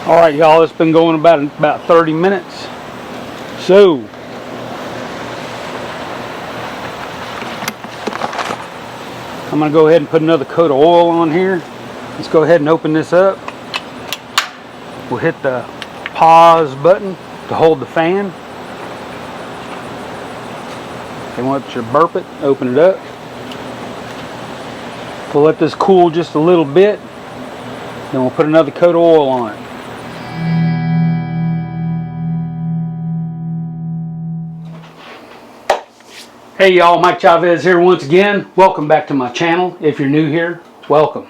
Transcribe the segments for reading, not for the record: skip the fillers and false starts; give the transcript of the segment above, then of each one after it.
All right, y'all, it's been going about 30 minutes. So I'm going to go ahead and put another coat of oil on here. Let's go ahead and open this up. We'll hit the pause button to hold the fan. And once you burp it, open it up. We'll let this cool just a little bit. Then we'll put another coat of oil on it. Hey y'all, Mike Chavez here once again. Welcome back to my channel. If you're new here, welcome.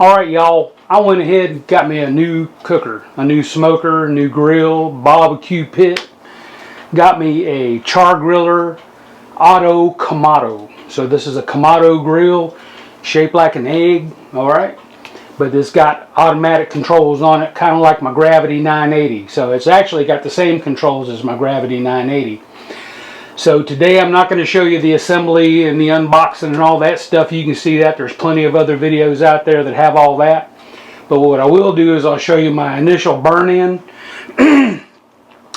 Alright y'all, I went ahead and got me a new cooker, a new smoker, a new grill, barbecue pit. Got me a Char-Griller Auto Kamado. So this is a Kmado grill, shaped like an egg, alright? But it's got automatic controls on it, kind of like my Gravity 980. So it's actually got the same controls as my Gravity 980. So today I'm not going to show you the assembly and the unboxing and all that stuff. You can see that. There's plenty of other videos out there that have all that. But what I will do is I'll show you my initial burn-in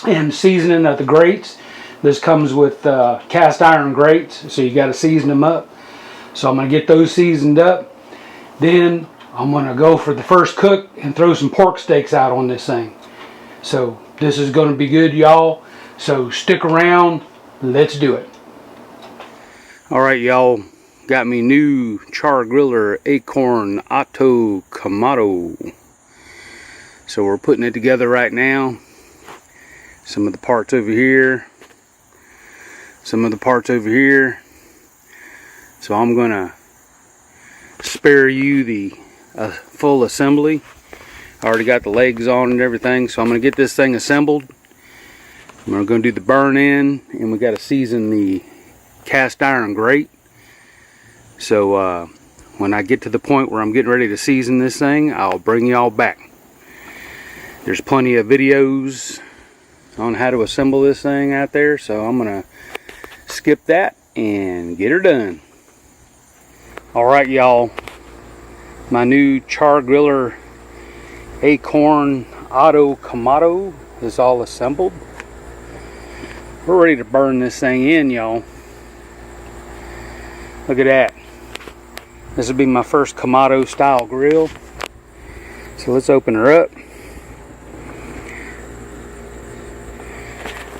and seasoning of the grates. This comes with cast iron grates, so you got to season them up. So I'm going to get those seasoned up. Then I'm going to go for the first cook and throw some pork steaks out on this thing. So this is going to be good, y'all. So stick around. Let's do it. Alright y'all, got me new Char-Griller Akorn Auto Kamado. So we're putting it together right now. Some of the parts over here. Some of the parts over here. So I'm going to spare you the full assembly. I already got the legs on and everything. So I'm going to get this thing assembled. We're going to do the burn in, and we got to season the cast iron grate. So when I get to the point where I'm getting ready to season this thing, I'll bring y'all back. There's plenty of videos on how to assemble this thing out there, so I'm going to skip that and get her done. Alright y'all, my new Char-Griller Akorn Auto Kamado is all assembled. We're ready to burn this thing in, y'all. Look at that. This will be my first Kmado style grill. So let's open her up.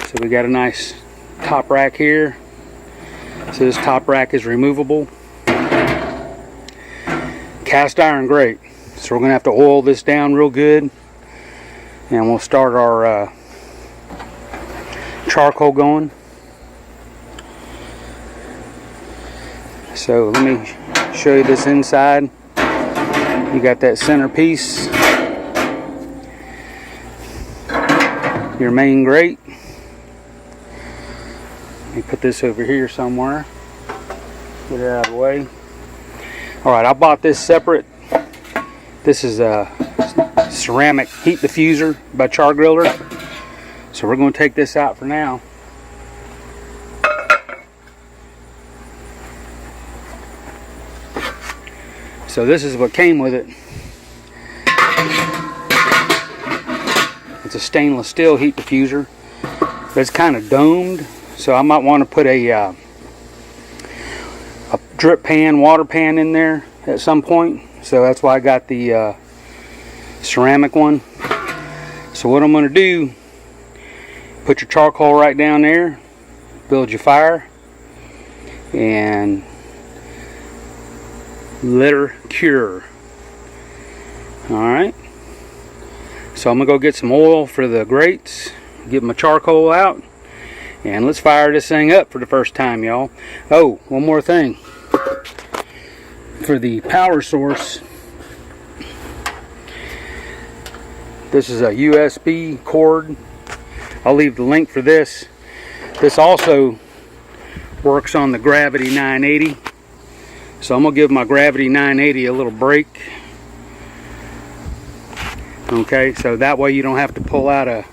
So we got a nice top rack here. So this top rack is removable. Cast iron grate. So we're going to have to oil this down real good. And we'll start our charcoal going. So let me show you this inside. You got that center piece, your main grate. Let me put this over here somewhere, get it out of the way. Alright, I bought this separate. This is a ceramic heat diffuser by Char-Griller. So we're going to take this out for now. So this is what came with it. It's a stainless steel heat diffuser, but it's kind of domed. So I might want to put a drip pan, water pan in there at some point. So that's why I got the ceramic one. So what I'm going to do, put your charcoal right down there, build your fire, and let her cure. Alright, so I'm going to go get some oil for the grates, get my charcoal out, and let's fire this thing up for the first time, y'all. Oh, one more thing. For the power source, this is a USB cord. I'll leave the link for this. This also works on the Gravity 980. So I'm going to give my Gravity 980 a little break. Okay, so that way you don't have to pull out a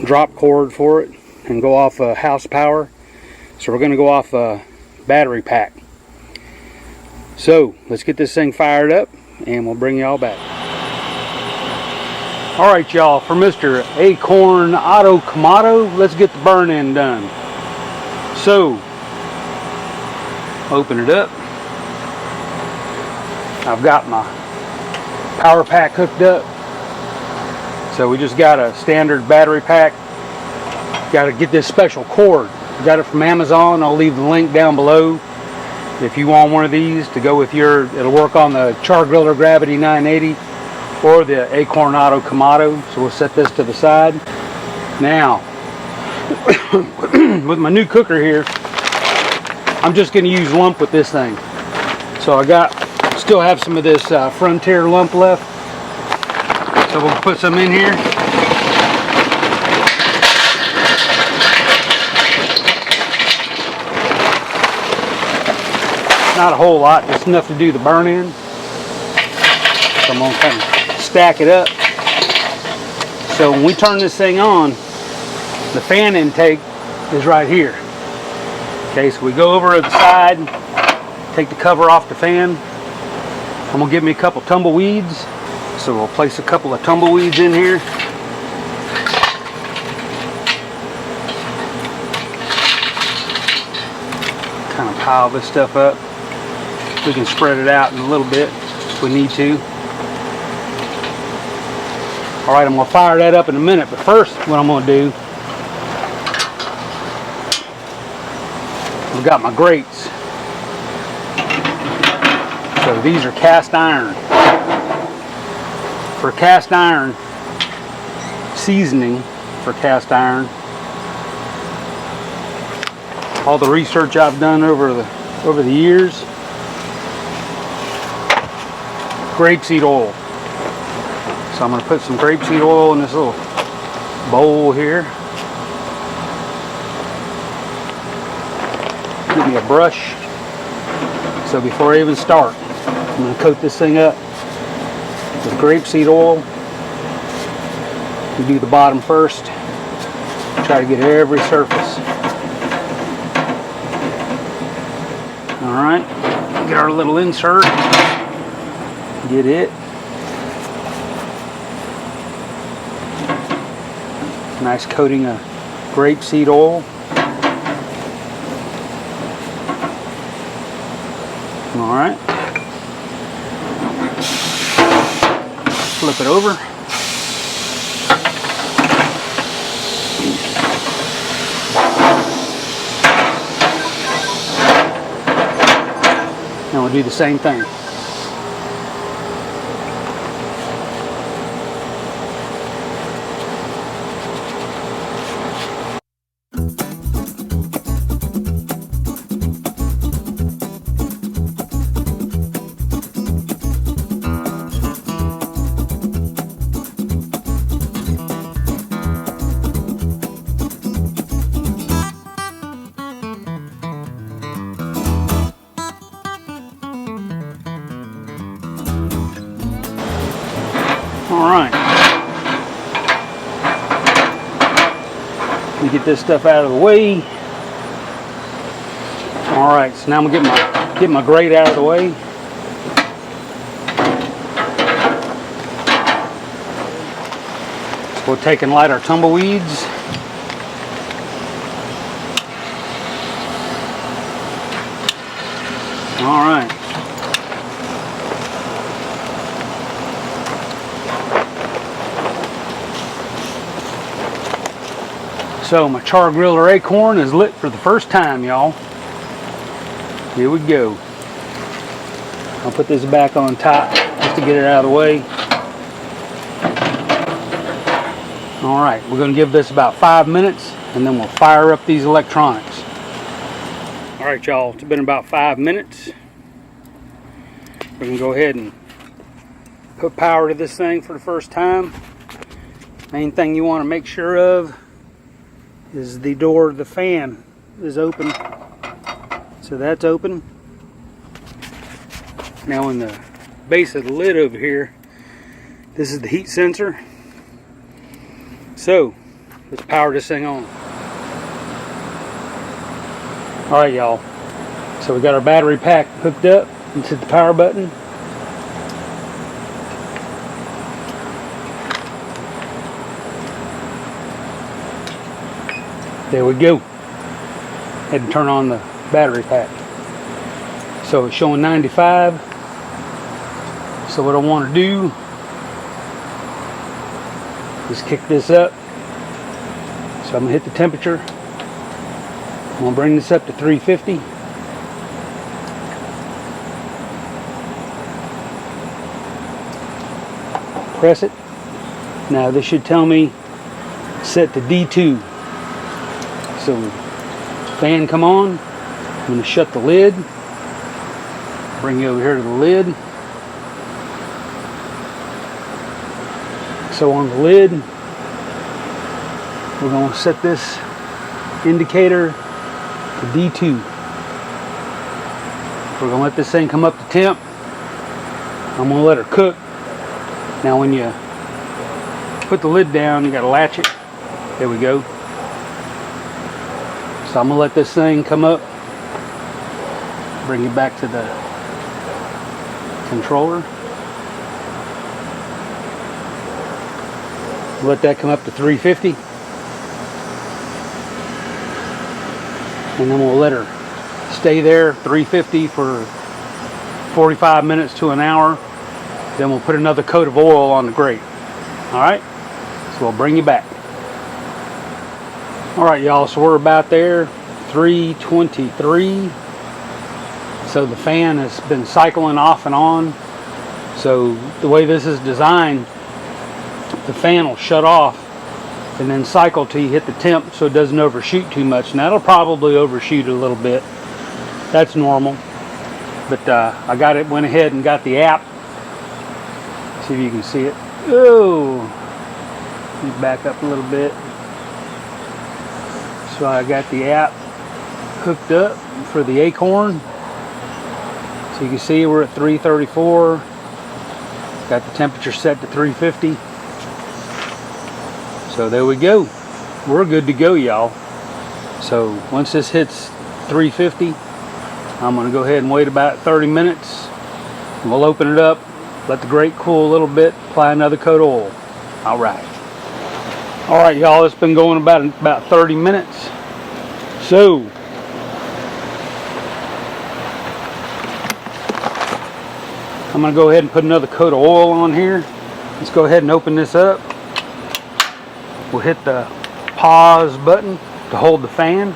drop cord for it and go off house power. So we're going to go off a battery pack. So let's get this thing fired up and we'll bring y'all back. Alright y'all, for Mr. Akorn Auto Kamado, let's get the burn-in done. So, open it up. I've got my power pack hooked up. So we just got a standard battery pack. Got to get this special cord. Got it from Amazon. I'll leave the link down below. If you want one of these to go with your, it'll work on the Char-Griller Gravity 980 or the Akorn Auto Kamado. So we'll set this to the side. Now, with my new cooker here, I'm just going to use lump with this thing. So I still have some of this Frontier lump left. So we'll put some in here. Not a whole lot, just enough to do the burn in. So I'm going to kind of stack it up. So when we turn this thing on, the fan intake is right here. Okay, so we go over to the side, take the cover off the fan. I'm going to give me a couple tumbleweeds. So we'll place a couple of tumbleweeds in here. Kind of pile this stuff up. We can spread it out in a little bit if we need to. Alright, I'm going to fire that up in a minute, but first what I'm going to do, I've got my grates. So these are cast iron. For cast iron seasoning, for cast iron, all the research I've done over the years, grapeseed oil. So I'm going to put some grapeseed oil in this little bowl here. Give me a brush. So before I even start, I'm going to coat this thing up with grapeseed oil. We do the bottom first. Try to get every surface. Alright, get our little insert. Get it. Nice coating of grapeseed oil. Alright. Flip it over. And we'll do the same thing. Alright, let me get this stuff out of the way. Alright, so now I'm going to get my grate out of the way. So we'll take and light our tumbleweeds. Alright. So my Char-Griller Akorn is lit for the first time, y'all. Here we go. I'll put this back on top just to get it out of the way. Alright, we're going to give this about 5 minutes and then we'll fire up these electronics. Alright y'all, it's been about 5 minutes. We're going to go ahead and put power to this thing for the first time. Main thing you want to make sure of is the door of the fan is open. So that's open. Now in the base of the lid over here, this is the heat sensor. So let's power this thing on. Alright y'all, so we got our battery pack hooked up. Let's hit the power button. There we go. Had to turn on the battery pack. So it's showing 95. So what I want to do is kick this up. So I'm going to hit the temperature. I'm going to bring this up to 350. Press it. Now this should tell me set to D2. So fan come on. I'm going to shut the lid. Bring you over here to the lid. So on the lid, we're going to set this indicator to D2. We're going to let this thing come up to temp. I'm going to let her cook. Now when you put the lid down, you got to latch it. There we go. So I'm going to let this thing come up. Bring it back to the controller. Let that come up to 350. And then we'll let her stay there 350 for 45 minutes to an hour. Then we'll put another coat of oil on the grate. Alright, so we'll bring you back. Alright y'all, so we're about there, 323. So the fan has been cycling off and on. So the way this is designed, the fan will shut off and then cycle till you hit the temp so it doesn't overshoot too much. Now it'll probably overshoot a little bit. That's normal. But I went ahead and got the app. See if you can see it. Oh, let me back up a little bit. So I got the app hooked up for the Akorn. So you can see we're at 334. Got the temperature set to 350. So there we go. We're good to go, y'all. So once this hits 350, I'm going to go ahead and wait about 30 minutes. And we'll open it up, let the grate cool a little bit, apply another coat of oil. Alright. Alright y'all, it's been going about 30 minutes. So I'm going to go ahead and put another coat of oil on here. Let's go ahead and open this up. We'll hit the pause button to hold the fan.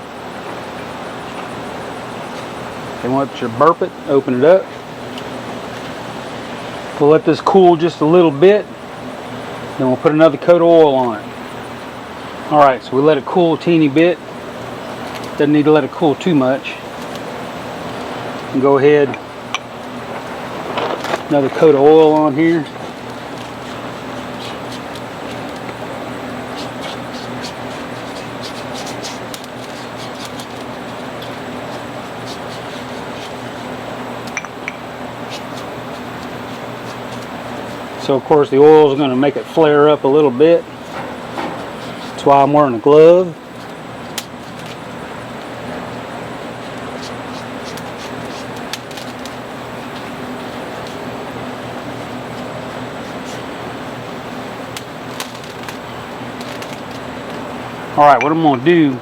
Then once you burp it, open it up. We'll let this cool just a little bit. Then we'll put another coat of oil on it. Alright, so we let it cool a teeny bit. Doesn't need to let it cool too much. And go ahead, another coat of oil on here. So of course the oil is going to make it flare up a little bit. That's why I'm wearing a glove. Alright, what I'm going to do,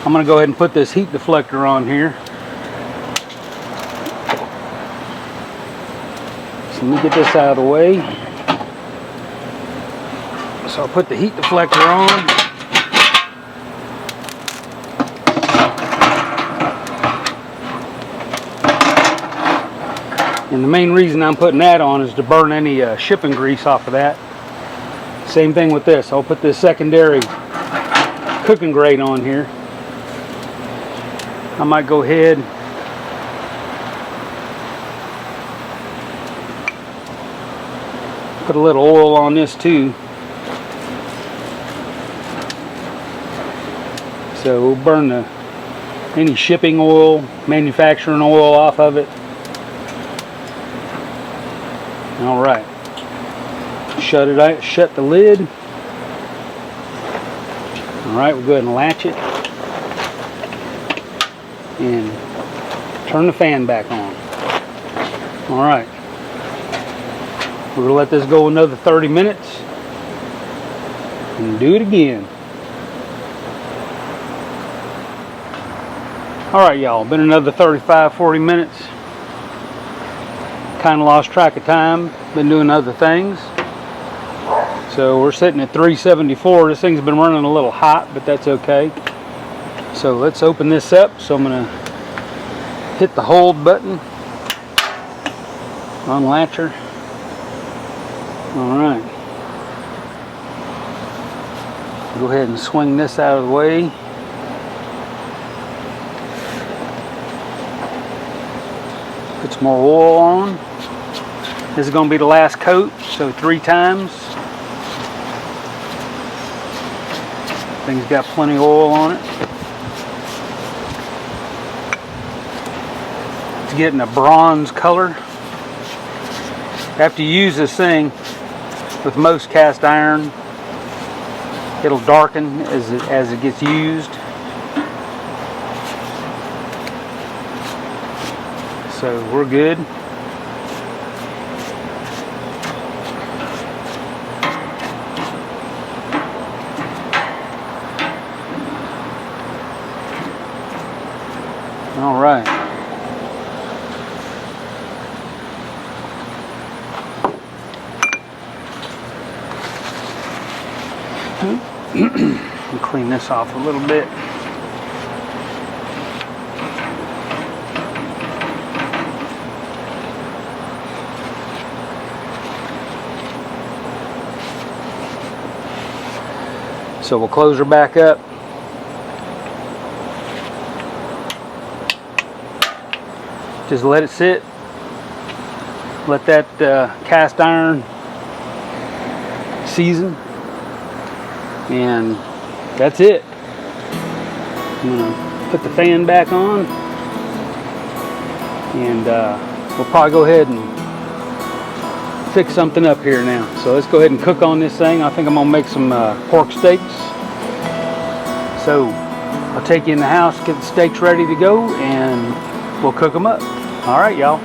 I'm going to go ahead and put this heat deflector on here. So let me get this out of the way. So I'll put the heat deflector on. And the main reason I'm putting that on is to burn any shipping grease off of that. Same thing with this. I'll put this secondary cooking grate on here. I might go ahead put a little oil on this too. So we'll burn any shipping oil, manufacturing oil off of it. Alright. Shut it out, shut the lid. Alright, we'll go ahead and latch it. And turn the fan back on. Alright. We're gonna let this go another 30 minutes and do it again. Alright y'all, been another 35-40 minutes. Kind of lost track of time, been doing other things. So we're sitting at 374. This thing's been running a little hot, but that's okay. So let's open this up. So I'm gonna hit the hold button, unlatch her. Alright. Go ahead and swing this out of the way. Put some more oil on. This is going to be the last coat, so 3 times. Thing's got plenty of oil on it. It's getting a bronze color. After you use this thing, with most cast iron, it'll darken as it gets used. So we're good. All right. Clean this off a little bit. So we'll close her back up. Just let it sit. Let that cast iron season. And that's it. I'm gonna put the fan back on, and we'll probably go ahead and fix something up here now. So let's go ahead and cook on this thing. I think I'm gonna make some pork steaks. So I'll take you in the house, get the steaks ready to go, and we'll cook them up. All right, y'all.